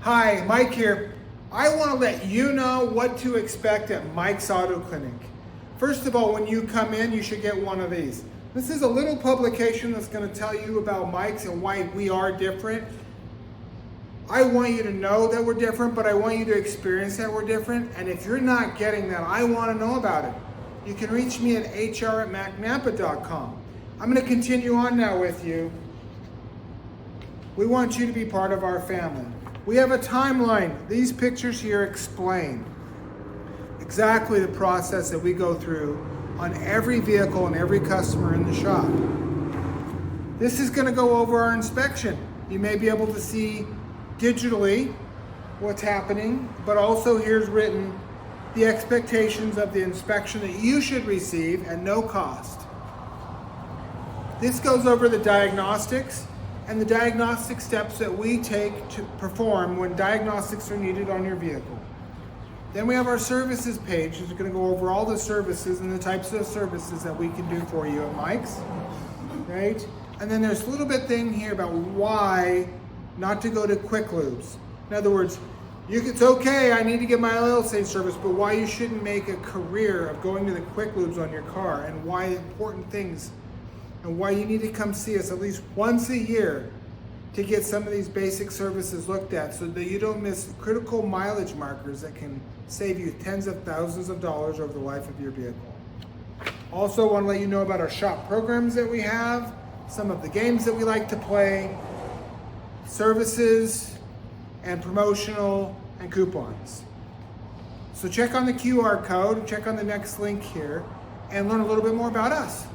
Hi, Mike here. I want to let you know what to expect at Mike's Auto Clinic. First of all, when you come in, you should get one of these. This is a little publication that's going to tell you about Mike's and why we are different. I want you to know that we're different, but I want you to experience that we're different. And if you're not getting that, I want to know about it. You can reach me at hr@macnampa.com. I'm going to continue on now with you. We want you to be part of our family. We have a timeline. These pictures here explain exactly the process that we go through on every vehicle and every customer in the shop. This is going to go over our inspection. You may be able to see digitally what's happening, but also here's written the expectations of the inspection that you should receive at no cost. This goes over the diagnostics and the diagnostic steps that we take to perform when diagnostics are needed on your vehicle. Then we have our services page, which is going to go over all the services and the types of services that we can do for you at Mike's, right? And then there's a little bit thing here about why not to go to quick lubes. In other words, it's okay, I need to get my oil change service, but why you shouldn't make a career of going to the quick lubes on your car, and why important things, and why you need to come see us at least once a year to get some of these basic services looked at so that you don't miss critical mileage markers that can save you tens of thousands of dollars over the life of your vehicle. Also want to let you know about our shop programs that we have, some of the games that we like to play, services, and promotional and coupons. So check on the QR code, check on the next link here, and learn a little bit more about us.